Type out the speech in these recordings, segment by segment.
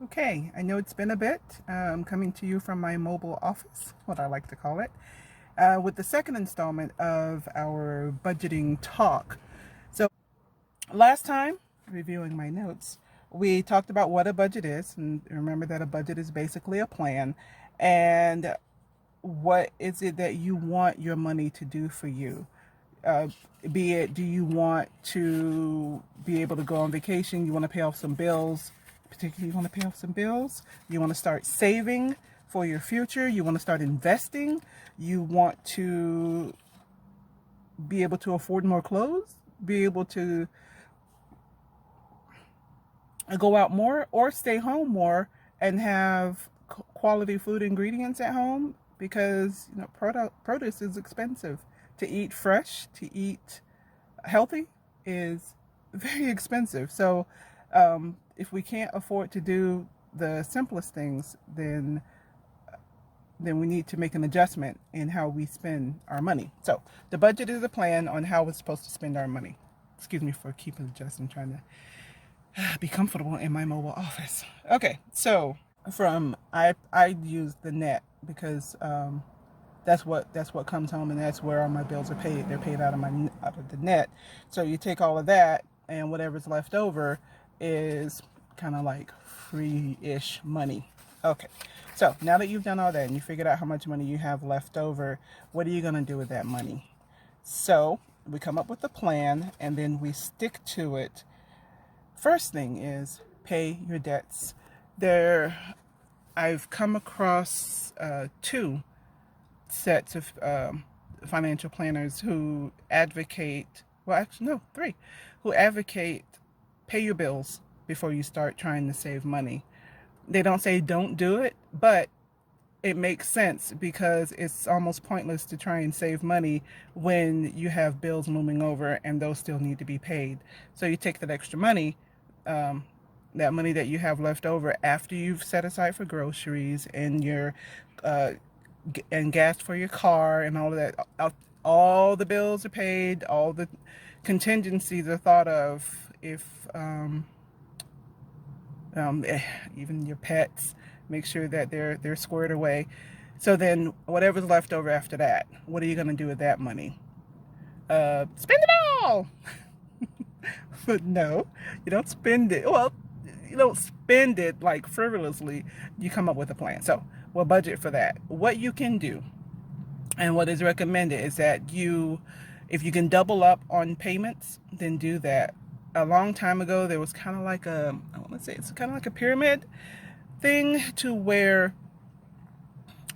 Okay, I know it's been a bit. Coming to you from my mobile office, what I like to call it, with the second installment of our budgeting talk. So, last time, reviewing my notes, we talked about what a budget is, and remember that a budget is basically a plan. And what is it that you want your money to do for you? Uh, be it, do you want to be able to go on vacation? You want to pay off some bills? Particularly, you want to pay off some bills? You want to start saving for your future? You want to start investing? You want to be able to afford more clothes? Be able to go out more or stay home more and have quality food ingredients at home? Because produce is expensive. To eat fresh, to eat healthy is very expensive. So if we can't afford to do the simplest things, then we need to make an adjustment in how we spend our money. So the budget is a plan on how we're supposed to spend our money. Excuse me for keeping adjusting, trying to be comfortable in my mobile office. Okay, so I use the net because that's what comes home, and that's where all my bills are paid. They're paid out of the net. So you take all of that, and whatever's left over is kind of like free-ish money. Okay, so now that you've done all that and you figured out how much money you have left over, what are you going to do with that money? So we come up with a plan, and then we stick to it. First thing is pay your debts. I've come across two sets of financial planners who advocate, well, actually, no, three, who advocate pay your bills before you start trying to save money. They don't say don't do it, but it makes sense because it's almost pointless to try and save money when you have bills looming over and those still need to be paid. So you take that extra money, that money that you have left over after you've set aside for groceries and your uh, and gas for your car and all of that. All the bills are paid. All the contingencies are thought of. If um, even your pets, make sure that they're squared away. So then, whatever's left over after that, what are you going to do with that money? Spend it all. But no, you don't spend it. Well, you don't spend it like frivolously. You come up with a plan. So we'll budget for that. What you can do and what is recommended is that if you can double up on payments, then do that. A long time ago, there was kind of like I want to say it's kind of like a pyramid thing to where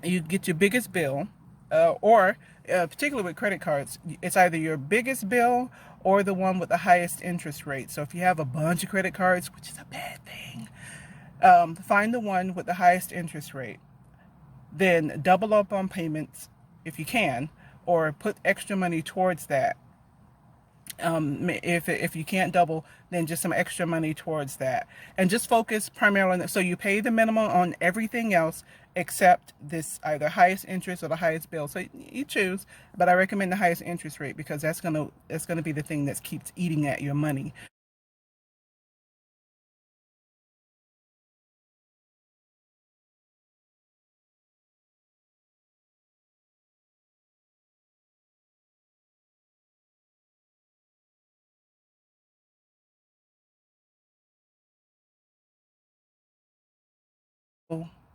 you get your biggest bill, or particularly with credit cards, it's either your biggest bill or the one with the highest interest rate. So if you have a bunch of credit cards, which is a bad thing, find the one with the highest interest rate. Then double up on payments if you can, or put extra money towards that. If you can't double, then just some extra money towards that, and just focus primarily on that. So you pay the minimum on everything else except this either highest interest or the highest bill. So you choose, but I recommend the highest interest rate because that's gonna be the thing that keeps eating at your money.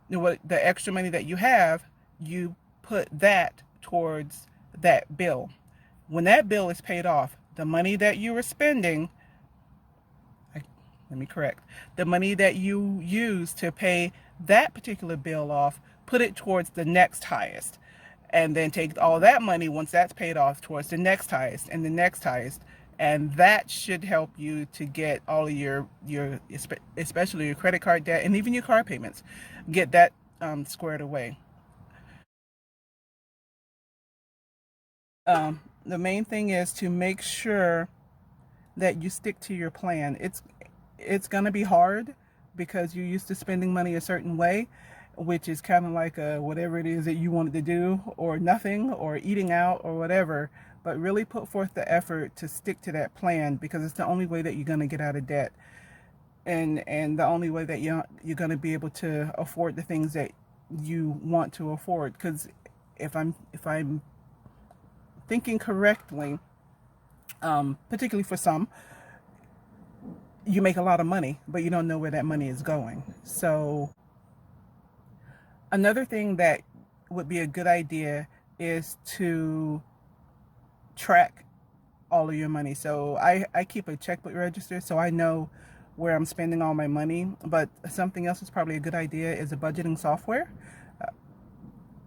What the extra money that you have, you put that towards that bill. When that bill is paid off, the money that you were spending, let me correct, the money that you use to pay that particular bill off, put it towards the next highest. And then take all that money, once that's paid off, towards the next highest and the next highest. And that should help you to get all of your especially your credit card debt and even your car payments, get that squared away. The main thing is to make sure that you stick to your plan. It's gonna be hard because you're used to spending money a certain way, which is kind of like whatever it is that you wanted to do, or nothing, or eating out, or whatever. But really put forth the effort to stick to that plan because it's the only way that you're gonna get out of debt. and the only way that you're going to be able to afford the things that you want to afford. Because if I'm thinking correctly, particularly for some, you make a lot of money, but you don't know where that money is going. So another thing that would be a good idea is to track all of your money. So I keep a checkbook register so I know where I'm spending all my money. But something else is probably a good idea is a budgeting software.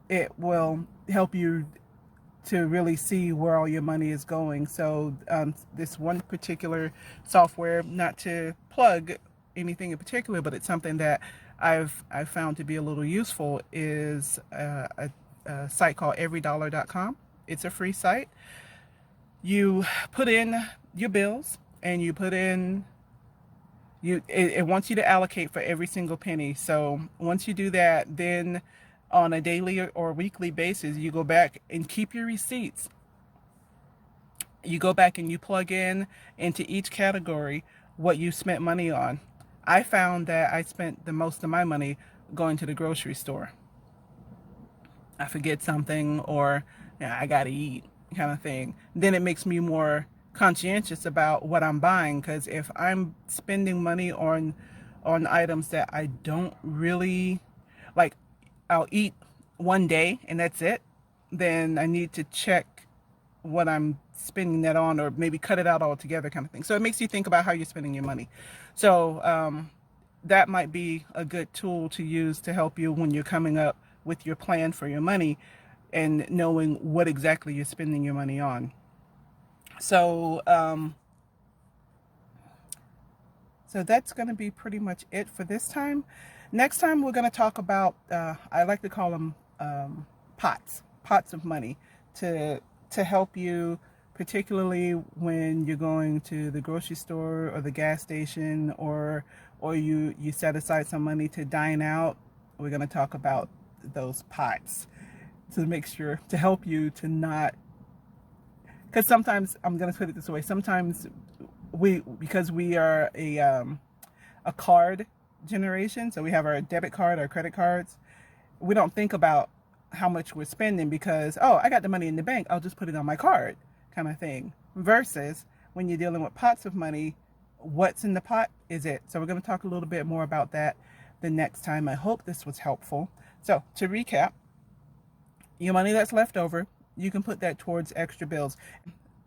It will help you to really see where all your money is going. So this one particular software, not to plug anything in particular, but it's something that I've found to be a little useful, is a site called everydollar.com. It's a free site. You put in your bills and you put in, it wants you to allocate for every single penny. So once you do that, then on a daily or weekly basis, you go back and keep your receipts. You go back and you plug in into each category what you spent money on. I found that I spent the most of my money going to the grocery store. I forget something, or I gotta eat, kind of thing. Then it makes me more conscientious about what I'm buying, because if I'm spending money on items that I don't really like, I'll eat one day and that's it, then I need to check what I'm spending that on, or maybe cut it out altogether, kind of thing. So it makes you think about how you're spending your money. So that might be a good tool to use to help you when you're coming up with your plan for your money and knowing what exactly you're spending your money on. So so that's going to be pretty much it for this time. Next time we're going to talk about, I like to call them pots of money, to help you, particularly when you're going to the grocery store or the gas station, or you set aside some money to dine out. We're going to talk about those pots to make sure, to help you to not, because sometimes, I'm going to put it this way, sometimes because we are a card generation, so we have our debit card, our credit cards, we don't think about how much we're spending because, oh, I got the money in the bank, I'll just put it on my card, kind of thing. Versus when you're dealing with pots of money, what's in the pot is it. So we're going to talk a little bit more about that the next time. I hope this was helpful. So to recap, your money that's left over, you can put that towards extra bills,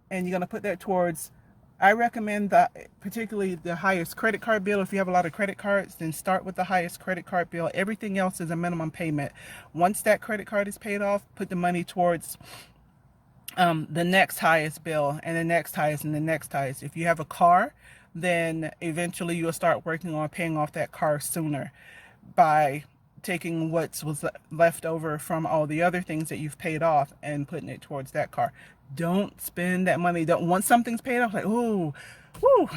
and you're going to put that towards, I recommend particularly the highest credit card bill. If you have a lot of credit cards, then start with the highest credit card bill. Everything else is a minimum payment. Once that credit card is paid off, put the money towards the next highest bill, and the next highest, and the next highest. If you have a car, then eventually you'll start working on paying off that car sooner by taking what was left over from all the other things that you've paid off and putting it towards that car. Don't spend that money. Don't, once something's paid off, like, ooh,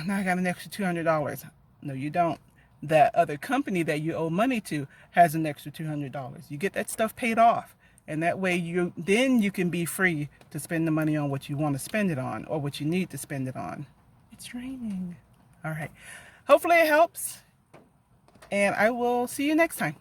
now I got an extra $200. No, you don't. That other company that you owe money to has an extra $200. You get that stuff paid off, and that way you can be free to spend the money on what you want to spend it on, or what you need to spend it on. It's raining. All right. Hopefully it helps, and I will see you next time.